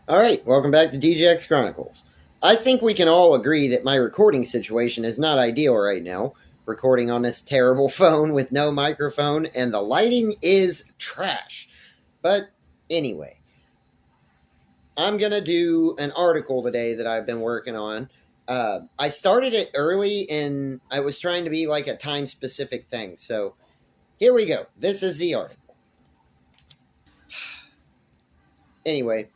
All right, welcome back to DJX Chronicles. I think we can all agree that my recording situation is not ideal right now. Recording on this terrible phone with no microphone, and the lighting is trash. But anyway, I'm going to do an article today that I've been working on. I started it early and I was trying to be like a time specific thing. So here we go. This is the article. Anyway,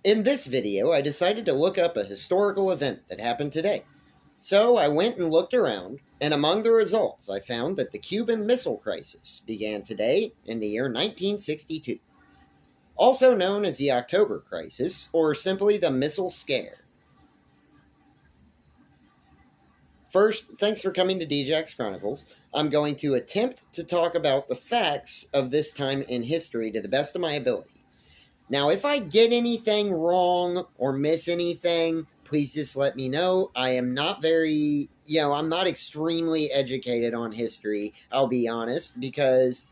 in this video, I decided to look up a historical event that happened today. So I went and looked around, and among the results, I found that the Cuban Missile Crisis began today in the year 1962, also known as the October Crisis, or simply the Missile Scare. First, thanks for coming to DJX Chronicles. I'm going to attempt to talk about the facts of this time in history to the best of my ability. Now, if I get anything wrong or miss anything, please just let me know. I am not I'm not extremely educated on history, I'll be honest, because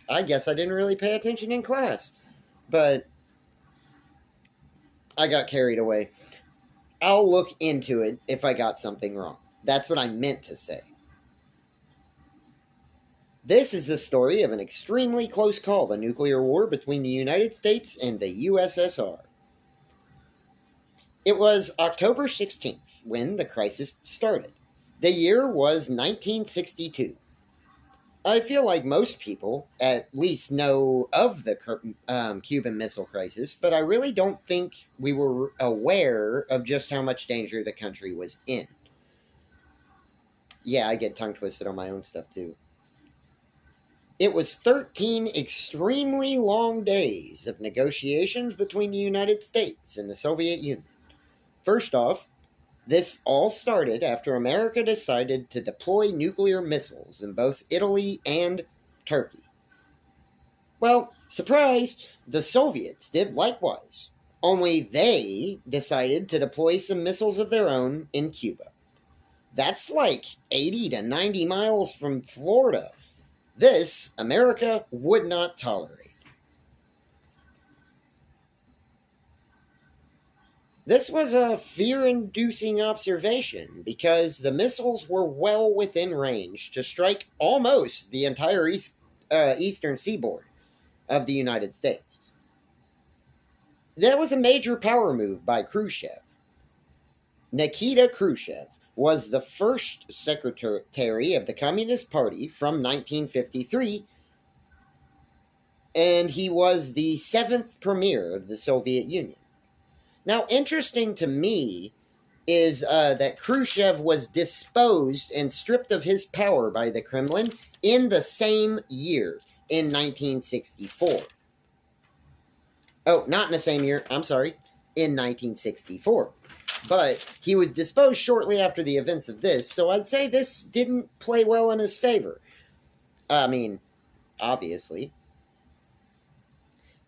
I guess I didn't really pay attention in class. But I got carried away. I'll look into it if I got something wrong. That's what I meant to say. This is the story of an extremely close call, the nuclear war between the United States and the USSR. It was October 16th when the crisis started. The year was 1962. I feel like most people at least know of the Cuban Missile Crisis, but I really don't think we were aware of just how much danger the country was in. Yeah, I get tongue twisted on my own stuff too. It was 13 extremely long days of negotiations between the United States and the Soviet Union. First off, this all started after America decided to deploy nuclear missiles in both Italy and Turkey. Well, surprise, the Soviets did likewise. Only they decided to deploy some missiles of their own in Cuba. That's like 80 to 90 miles from Florida. This, America would not tolerate. This was a fear-inducing observation because the missiles were well within range to strike almost the entire eastern seaboard of the United States. That was a major power move by Khrushchev. Nikita Khrushchev was the first secretary of the Communist Party from 1953, and he was the 7th premier of the Soviet Union. Now, interesting to me is that Khrushchev was disposed and stripped of his power by the Kremlin in the same year, in 1964. Oh, not in the same year, I'm sorry, in 1964. But he was disposed shortly after the events of this, so I'd say this didn't play well in his favor. I mean, obviously.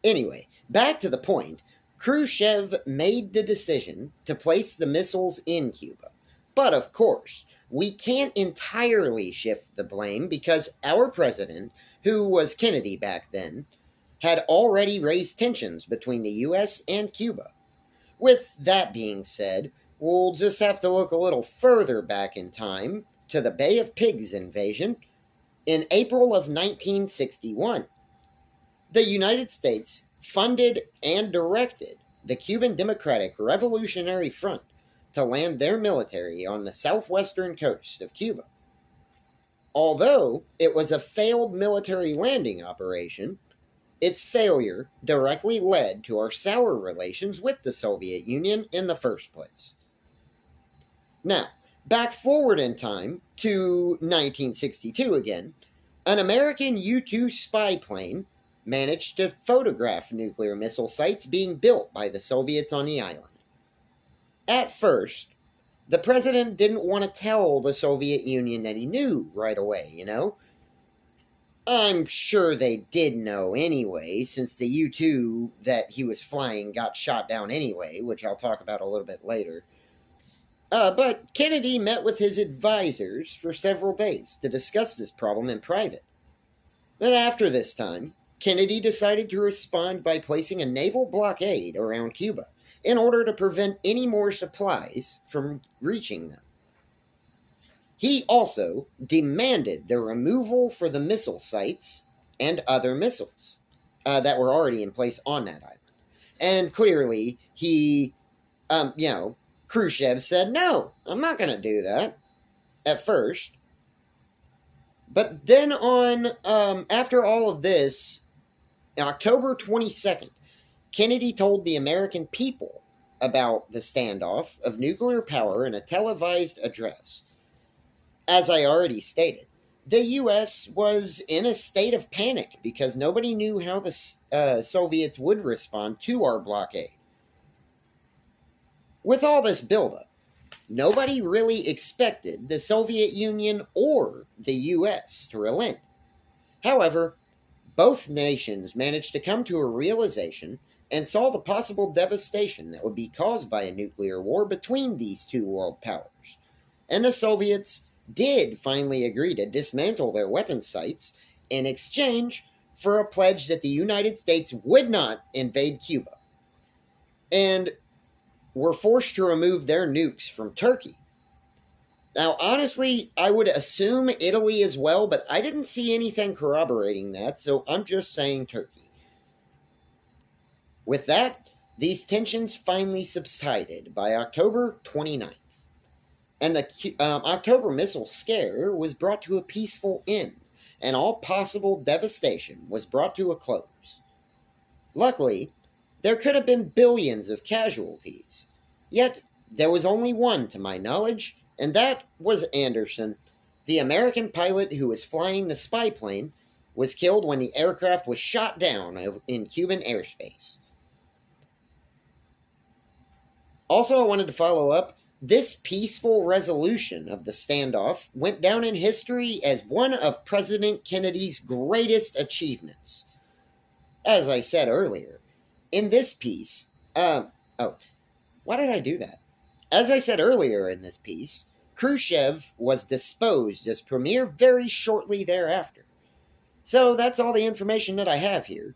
Anyway, back to the point. Khrushchev made the decision to place the missiles in Cuba. But of course, we can't entirely shift the blame because our president, who was Kennedy back then, had already raised tensions between the US and Cuba. With that being said, we'll just have to look a little further back in time to the Bay of Pigs invasion in April of 1961. The United States funded and directed the Cuban Democratic Revolutionary Front to land their military on the southwestern coast of Cuba. Although it was a failed military landing operation, its failure directly led to our sour relations with the Soviet Union in the first place. Now, back forward in time to 1962 again, an American U-2 spy plane managed to photograph nuclear missile sites being built by the Soviets on the island. At first, the president didn't want to tell the Soviet Union that he knew right away, I'm sure they did know anyway, since the U-2 that he was flying got shot down anyway, which I'll talk about a little bit later. But Kennedy met with his advisors for several days to discuss this problem in private. But after this time, Kennedy decided to respond by placing a naval blockade around Cuba in order to prevent any more supplies from reaching them. He also demanded the removal for the missile sites and other missiles that were already in place on that island. And clearly, Khrushchev said, no, I'm not going to do that at first. But then after all of this, October 22nd, Kennedy told the American people about the standoff of nuclear power in a televised address. As I already stated, the U.S. was in a state of panic because nobody knew how the Soviets would respond to our blockade. With all this buildup, nobody really expected the Soviet Union or the U.S. to relent. However, both nations managed to come to a realization and saw the possible devastation that would be caused by a nuclear war between these two world powers. And the Soviets did finally agree to dismantle their weapons sites in exchange for a pledge that the United States would not invade Cuba, and were forced to remove their nukes from Turkey. Now, honestly, I would assume Italy as well, but I didn't see anything corroborating that, so I'm just saying Turkey. With that, these tensions finally subsided by October 29th. And the October missile scare was brought to a peaceful end, and all possible devastation was brought to a close. Luckily, there could have been billions of casualties, yet there was only one to my knowledge, and that was Anderson. The American pilot who was flying the spy plane was killed when the aircraft was shot down in Cuban airspace. Also, I wanted to follow up. This peaceful resolution of the standoff went down in history as one of President Kennedy's greatest achievements. As I said earlier, in this piece, why did I do that? As I said earlier in this piece, Khrushchev was disposed as premier very shortly thereafter. So that's all the information that I have here.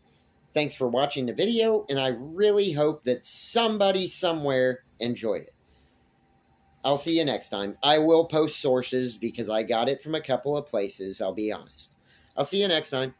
Thanks for watching the video, and I really hope that somebody somewhere enjoyed it. I'll see you next time. I will post sources because I got it from a couple of places, I'll be honest. I'll see you next time.